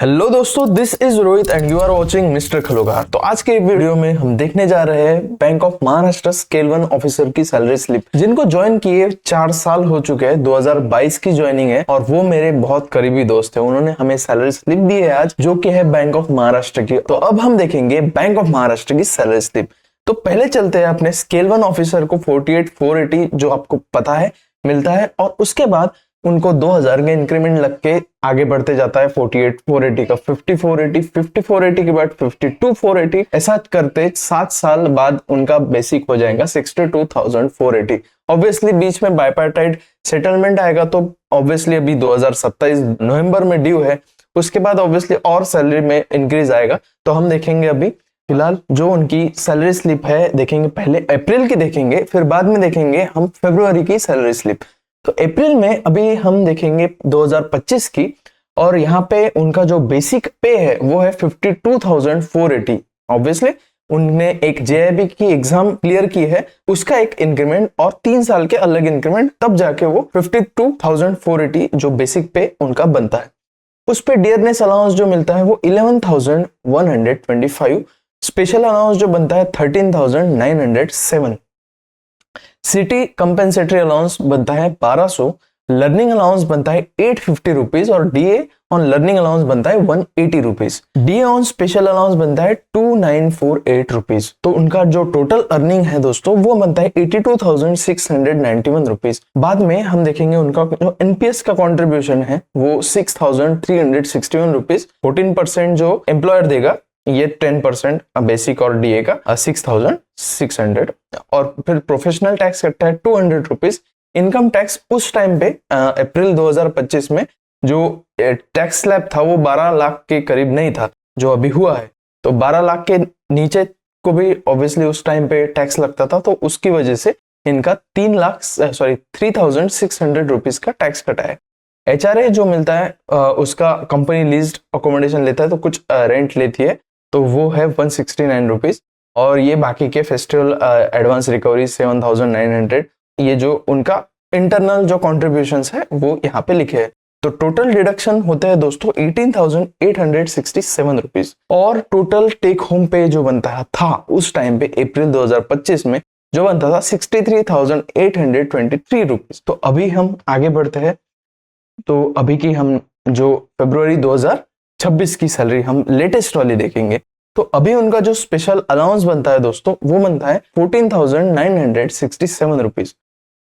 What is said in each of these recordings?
Hello दोस्तों, this is Rohit and you are watching mister खलोगार। तो आज के वीडियो में हम देखने जा रहे हैं bank of Maharashtra scale 1 officer की सैलरी स्लिप, जिनको ज्वाइन किए 4 साल हो चुके हैं। 2022 की ज्वाइनिंग है और वो मेरे बहुत करीबी दोस्त है। उन्होंने हमें सैलरी स्लिप दी है आज, जो कि है बैंक ऑफ महाराष्ट्र की। तो अब हम देखेंगे बैंक ऑफ महाराष्ट्र की सैलरी स्लिप। तो पहले चलते हैं अपने स्केल 1 ऑफिसर को 48,480 जो आपको पता है मिलता है, और उसके बाद उनको 2000 का इंक्रीमेंट लग के आगे बढ़ते जाता है 48,480 का 5480, 5480 के बाद 52,480, ऐसा करते 7 साल बाद उनका बेसिक हो जाएगा 62,480। ऑब्वियसली बीच में बाइपार्टाइट सेटलमेंट आएगा, तो ऑब्वियसली अभी 2027 नवंबर में ड्यू है। उसके बाद ऑब्वियसली और सैलरी में इंक्रीज आएगा। तो हम देखेंगे अभी फिलहाल जो उनकी सैलरी स्लिप है, देखेंगे पहले अप्रैल की देखेंगे, फिर बाद में देखेंगे हम फरवरी की सैलरी स्लिप। तो अप्रैल में अभी हम देखेंगे 2025 की, और यहाँ पे उनका जो बेसिक पे है वो है 52,480। ऑब्वियसली उनने एक जेआईबी की एग्जाम क्लियर की है, उसका एक इंक्रीमेंट और 3 साल के अलग इंक्रीमेंट, तब जाके वो 52,480 जो बेसिक पे उनका बनता है। उस पे डियरनेस अलाउंस जो मिलता है वो 11,125, स्पेशल अलाउंस जो बनता है 13,907, सिटी कंपेंसेटरी अलाउंस बनता है 1200, लर्निंग अलाउंस बनता है 850 रुपीज, और डीए ऑन लर्निंग अलाउंस बनता है 180 rupees. DA on special allowance बनता है 2948 रुपीज। तो उनका जो टोटल अर्निंग है दोस्तों वो बनता है 82,691 रुपीज। बाद में हम देखेंगे उनका जो एनपीएस का कॉन्ट्रीब्यूशन है वो 6,361 रुपीज। 14% जो एम्प्लॉयर देगा, ये 10% बेसिक और डीए का 6,600, और फिर प्रोफेशनल टैक्स कटता है 200 रुपीज। इनकम टैक्स उस टाइम पे अप्रैल 2025 में जो टैक्स स्लैब था वो 12 लाख के करीब नहीं था जो अभी हुआ है। तो 12 लाख के नीचे को भी ऑब्वियसली उस टाइम पे टैक्स लगता था, तो उसकी वजह से इनका 3,600 रुपीज का टैक्स कटा है। एचआरए जो मिलता है उसका कंपनी लीज्ड अकोमोडेशन लेता है, तो कुछ रेंट लेती है, तो वो है 169 रुपीज। और ये बाकी के फेस्टिवल एडवांस रिकवरी 7,900, ये जो उनका इंटरनल जो कॉन्ट्रीब्यूशंस है वो यहाँ पे लिखे हैं। तो टोटल डिडक्शन होते हैं दोस्तों 18,867 रुपीज। और टोटल टेक होम पे जो बनता था उस टाइम पे अप्रैल 2025 में जो बनता था 63,823 रुपीज। तो अभी हम आगे बढ़ते हैं। तो अभी की हम जो फरवरी 2026 की सैलरी हम लेटेस्ट वाली देखेंगे। तो अभी उनका जो स्पेशल अलाउंस बनता है दोस्तों वो बनता है 14,967 रुपीज।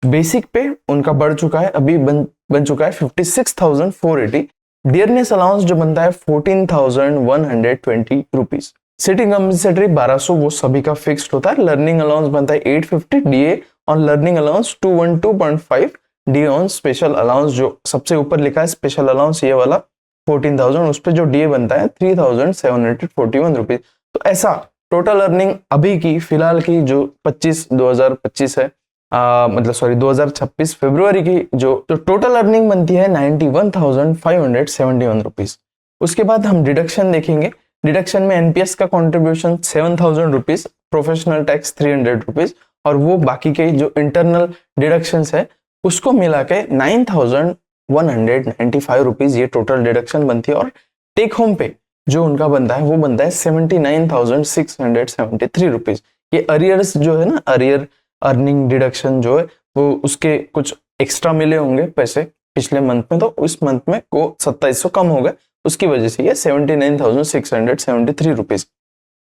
बेसिक पे उनका बढ़ चुका है, अभी बन चुका है 56,480। डियरनेस अलाउंस जो बनता है 14,120 रुपीज। सिटिंग कंपनसेटरी 1200 वो सभी का फिक्स्ड होता है। लर्निंग अलाउंस बनता है 850, DA on learning allowance 212.5, DA on special allowance जो सबसे ऊपर लिखा है स्पेशल अलाउंस ये वाला 14,000, उस पे जो डीए बनता है 3,741 रुपीज। तो ऐसा टोटल अर्निंग अभी की फिलहाल की जो 2025 है, मतलब सॉरी 2026 फरवरी की जो टोटल अर्निंग बनती है 91,571 रुपीज। उसके बाद हम डिडक्शन देखेंगे। डिडक्शन में एनपीएस का contribution 7,000 rupees, professional tax 300 rupees, और वो बाकी के जो इंटरनल डिडक्शंस है उसको मिला के 9,195 रुपीज ये टोटल डिडक्शन बनती है। और टेक होम पे जो उनका बनता है वो बनता है 79,673 रुपीज। ये अरियर्स जो है ना, अरियर अर्निंग डिडक्शन जो है वो उसके कुछ एक्स्ट्रा मिले होंगे पैसे पिछले मंथ में, तो इस मंथ में को 2700 कम हो गए, उसकी वजह से ये 79,673 रुपीज।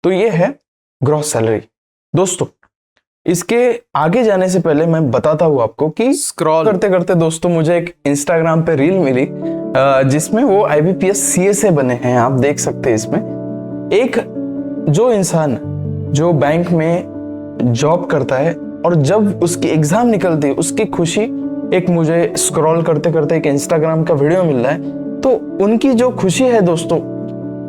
तो ये है ग्रॉस सैलरी। दोस्तों इसके आगे जाने से पहले मैं बताता हूँ आपको कि स्क्रॉल करते करते दोस्तों मुझे एक इंस्टाग्राम पे रील मिली जिसमें वो IBPS CA बने हैं। आप देख सकते हैं इसमें एक जो इंसान जो बैंक में जॉब करता है और जब उसकी एग्जाम निकलती है उसकी खुशी, एक मुझे स्क्रॉल करते करते एक इंस्टाग्राम का वीडियो मिल रहा है, तो उनकी जो खुशी है दोस्तों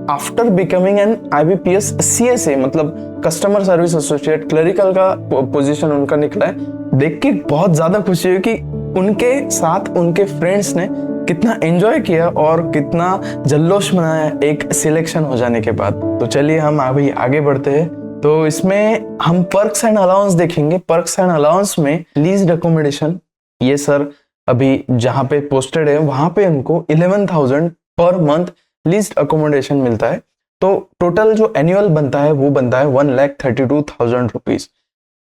after becoming an IBPS CA, मतलब कस्टमर सर्विस एसोसिएट, क्लरिकल का पोजीशन उनका निकला है, देख के बहुत ज्यादा खुशी हुई कि उनके साथ उनके फ्रेंड्स ने कितना एंजॉय किया और कितना जल्लोश मनाया एक सिलेक्शन हो जाने के बाद। तो चलिए हम अभी आगे बढ़ते हैं। तो इसमें हम पर्क्स एंड अलाउंस देखेंगे। पर्क्स एंड अलाउंस में लीज्ड अकोमोडेशन, ये सर अभी जहाँ पे पोस्टेड है वहां पे उनको 11,000 पर मंथ लीज्ड अकोमोडेशन मिलता है। तो टोटल जो एनुअल बनता है वो बनता है 1,32,000 रुपीज।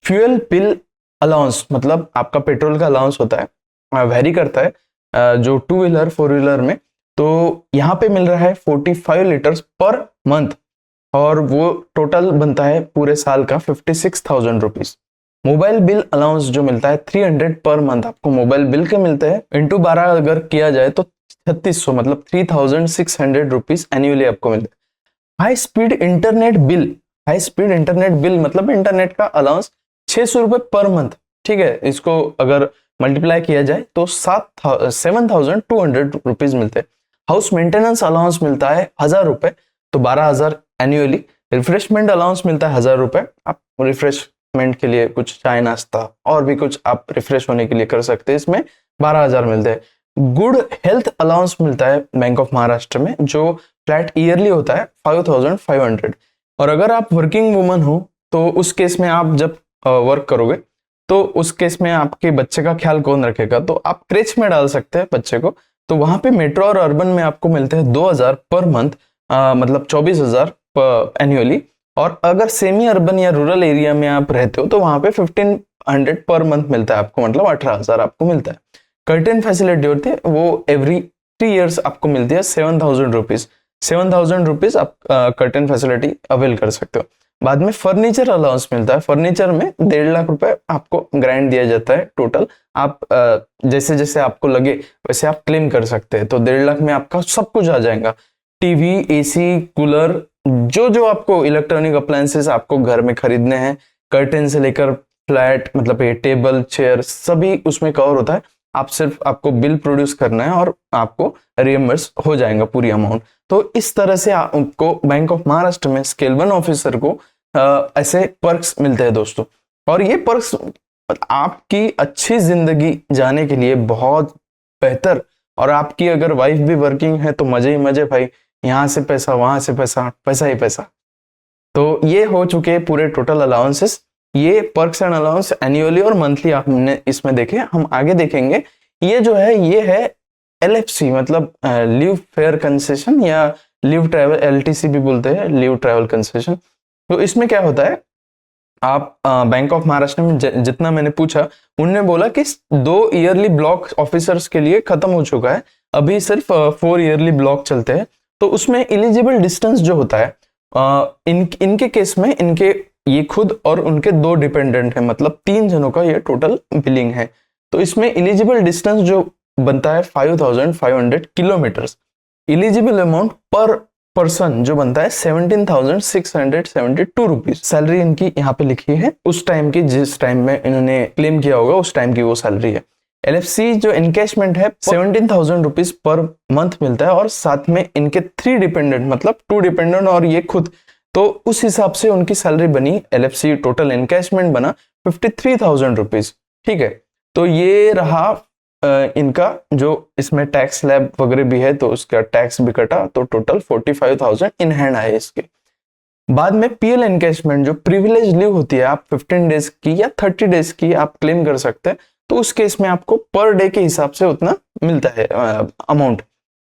फ्यूल बिल अलाउंस मतलब आपका पेट्रोल का अलाउंस होता है, वेरी करता है जो 2 व्हीलर 4 व्हीलर में, तो यहाँ पे मिल रहा है 45 लीटर्स पर मंथ, और वो टोटल बनता है पूरे साल का 56,000 रुपीज। मोबाइल बिल अलाउंस जो मिलता है 300 पर मंथ आपको मोबाइल बिल के मिलते हैं, इंटू 12 अगर किया जाए तो 3600 मतलब 3,600 रुपीज एनुअली आपको मिलता है। High speed internet bill, high speed internet bill मतलब इंटरनेट का अलाउंस 600 रुपए पर मंथ, ठीक है। इसको अगर मल्टीप्लाई किया जाए तो 7,200 रुपीज मिलते हैं। हाउस मेंटेनेंस अलाउंस मिलता है 1,000 रुपए, तो 12,000 एनुअली। रिफ्रेशमेंट अलाउंस मिलता है 1,000 रुपए, आप रिफ्रेशमेंट के लिए कुछ चाय नाश्ता और भी कुछ आप रिफ्रेश होने के लिए कर सकते हैं, इसमें 12,000 मिलते हैं। गुड हेल्थ अलाउंस मिलता है बैंक ऑफ महाराष्ट्र में, जो फ्लैट ईयरली होता है 5,500। और अगर आप वर्किंग वुमन हो तो उस केस में आप जब वर्क करोगे तो उस केस में आपके बच्चे का ख्याल कौन रखेगा, तो आप क्रेच में डाल सकते हैं बच्चे को। तो वहां पे मेट्रो और अर्बन में आपको मिलते हैं 2,000 पर मंथ, मतलब 24,000 एनुअली। और अगर सेमी अर्बन या रूरल एरिया में आप रहते हो तो वहां पे 1,500 पर मंथ मिलता है आपको, मतलब 18,000 आपको मिलता है। कर्टेन फैसिलिटी होती है वो एवरी 3 इयर्स आपको मिलती है 7,000 रुपीज। 7,000 रुपीज आप कर्टेन फैसिलिटी अवेल कर सकते हो। बाद में फर्नीचर अलाउंस मिलता है, फर्नीचर में 1.5 लाख रुपए आपको ग्रांट दिया जाता है टोटल। आप जैसे जैसे आपको लगे वैसे आप क्लेम कर सकते हैं, तो 1.5 लाख में आपका सब कुछ आ जाएगा। टीवी, एसी, कूलर, जो जो आपको इलेक्ट्रॉनिक अप्लायंसेस आपको घर में खरीदने हैं, कर्टेन से लेकर फ्लैट मतलब ये टेबल चेयर सभी उसमें कवर होता है। आप सिर्फ आपको बिल प्रोड्यूस करना है और आपको रियम्बर्स हो जाएगा पूरी अमाउंट। तो इस तरह से आपको बैंक ऑफ महाराष्ट्र में स्केल 1 ऑफिसर को ऐसे पर्क्स मिलते हैं दोस्तों। और ये पर्क्स आपकी अच्छी जिंदगी जाने के लिए बहुत बेहतर, और आपकी अगर वाइफ भी वर्किंग है तो मजे ही मजे भाई, यहाँ से पैसा वहां से पैसा, पैसा ही पैसा। तो ये हो चुके पूरे टोटल अलाउंसेस, ये पर्क्स एंड अलाउंस एनुअली और मंथली हमने इसमें देखे। हम आगे देखेंगे ये जो है ये है LFC मतलब लीव फेयर कंसेशन या लीव ट्रैवल, LTC भी बोलते हैं, लीव ट्रैवल कंसेशन। तो इसमें क्या होता है, आप बैंक ऑफ महाराष्ट्र में जितना मैंने पूछा उन्होंने बोला कि 2 ईयरली ब्लॉक ऑफिसर्स के लिए खत्म हो चुका है, अभी सिर्फ 4 ईयरली ब्लॉक चलते हैं। तो उसमें एलिजिबल डिस्टेंस जो होता है इनके केस में इनके ये खुद और उनके 2 डिपेंडेंट है, मतलब 3 जनों का ये टोटल बिलिंग है। तो इसमें एलिजिबल डिस्टेंस जो बनता है 5,500 किलोमीटर्स। एलिजिबल अमाउंट पर पर्सन जो बनता है 17,672 रुपीज। सैलरी इनकी यहाँ पे लिखी है उस टाइम की, जिस टाइम में इन्होंने क्लेम किया होगा उस टाइम की वो सैलरी है। LFC जो इनकैशमेंट है 17,000 रुपीज पर मंथ मिलता है, और साथ में इनके 3 डिपेंडेंट मतलब 2 डिपेंडेंट और ये खुद, तो उस हिसाब से उनकी सैलरी बनी LFC टोटल इनकैशमेंट बना 53,000 रुपीज, ठीक है। तो ये रहा इनका जो इसमें टैक्स स्लैब वगैरह भी है तो उसका टैक्स भी कटा, तो टोटल 45,000 इन हैंड आए इसके। बाद में PL एनकैशमेंट जो प्रिविलेज लीव होती है, आप 15 डेज की या 30 डेज की आप क्लेम कर सकते हैं, तो उस केस में आपको पर डे के हिसाब से उतना मिलता है अमाउंट।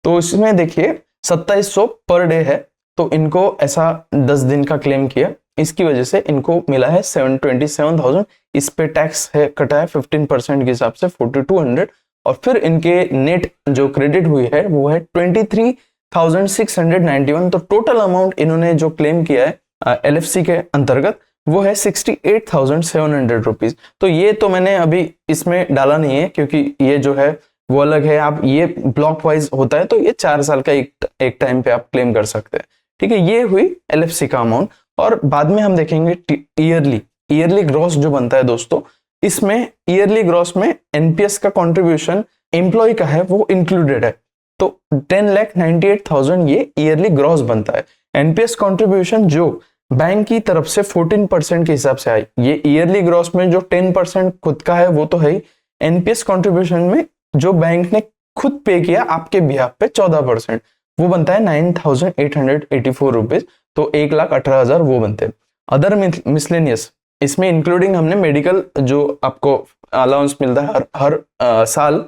तो इसमें देखिए 2700 पर डे है, तो इनको ऐसा 10 दिन का क्लेम किया, इसकी वजह से इनको मिला है 27,000। इस पे टैक्स है कटा है 15% के हिसाब से 4,200, और फिर इनके नेट जो क्रेडिट हुई है वो है 23,691। तो टोटल अमाउंट इन्होंने जो क्लेम किया है LFC के अंतर्गत वो है 68,700 रुपीज। तो ये तो मैंने अभी इसमें डाला नहीं है क्योंकि ये जो है वो अलग है, आप ये ब्लॉक वाइज होता है, तो ये 4 साल का एक टाइम पे आप क्लेम कर सकते हैं, ठीक है। ये हुई LFC का अमाउंट। और बाद में हम देखेंगे ईयरली ग्रॉस जो बनता है दोस्तों, इसमें ईयरली ग्रॉस में NPS का कंट्रीब्यूशन एम्प्लॉय का है वो इंक्लूडेड है, तो 10,98,000 ये ईयरली ग्रॉस बनता है। NPS कंट्रीब्यूशन जो बैंक की तरफ से 14% के हिसाब से आई, ये ईयरली ग्रॉस में जो 10% खुद का है वो तो है ही, NPS कंट्रीब्यूशन में जो बैंक ने खुद पे किया आपके बिहाफ पे 14%, वो बनता है 9,884 रुपीज, तो 1,18,000 वो बनते हैं। अदर मिसलेनियस इसमें इंक्लूडिंग हमने मेडिकल जो आपको अलाउंस मिलता है हर साल,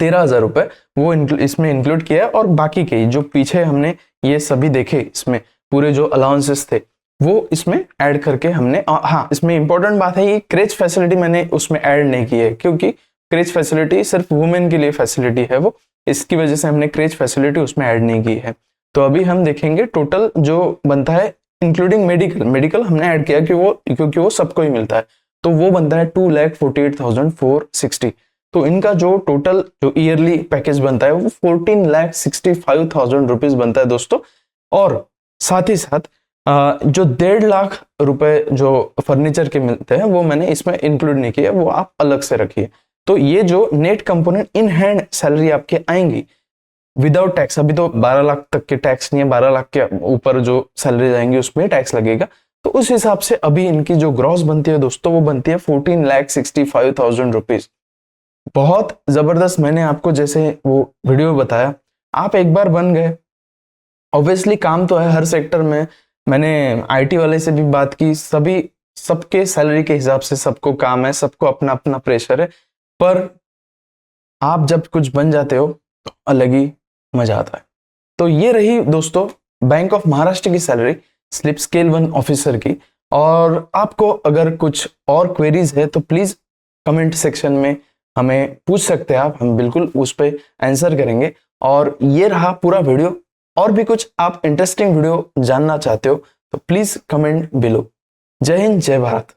13,000 रुपए वो इसमें इंक्लूड किया है। और बाकी के जो पीछे हमने ये सभी देखे, इसमें पूरे जो अलाउंसेस थे वो इसमें ऐड करके हमने, हाँ इसमें इंपॉर्टेंट बात है, ये क्रेच फैसिलिटी मैंने उसमें ऐड नहीं की है, क्योंकि क्रेच फैसिलिटी सिर्फ वुमेन के लिए फैसिलिटी है वो, इसकी वजह से हमने क्रेच फैसिलिटी उसमें ऐड नहीं की है। तो अभी हम देखेंगे टोटल जो बनता है इंक्लूडिंग मेडिकल हमने ऐड किया क्योंकि वो सबको ही मिलता है, तो वो बनता है 2,48,460। तो इनका जो टोटल जो ईयरली पैकेज बनता है वो 14,65,000 रुपीज बनता है दोस्तों। और साथ ही साथ जो 1.5 लाख रुपए जो फर्नीचर के मिलते हैं वो मैंने इसमें इंक्लूड नहीं किया, वो आप अलग से रखिए। तो ये जो net component in hand salary आपके आएंगी विदाउट टैक्स, अभी तो 12 लाख तक के टैक्स नहीं है, 12 लाख के ऊपर जो सैलरी आएंगी उसमें टैक्स लगेगा। तो उस हिसाब से अभी इनकी जो ग्रॉस बनती है दोस्तों वो बनती है 14,65,000 रुपीज। बहुत जबरदस्त, मैंने आपको जैसे वो वीडियो बताया, आप एक बार बन गए, ऑब्वियसली काम तो है हर सेक्टर में, मैंने आईटी वाले से भी बात की, सभी सबके सैलरी के हिसाब से सबको काम है, सबको अपना अपना प्रेशर है, पर आप जब कुछ बन जाते हो तो अलग ही मजा आता है। तो ये रही दोस्तों बैंक ऑफ महाराष्ट्र की सैलरी स्लिप स्केल 1 ऑफिसर की। और आपको अगर कुछ और क्वेरीज है तो प्लीज कमेंट सेक्शन में हमें पूछ सकते हैं आप, हम बिल्कुल उस पर आंसर करेंगे। और ये रहा पूरा वीडियो, और भी कुछ आप इंटरेस्टिंग वीडियो जानना चाहते हो तो प्लीज कमेंट बिलो। जय हिंद, जय भारत।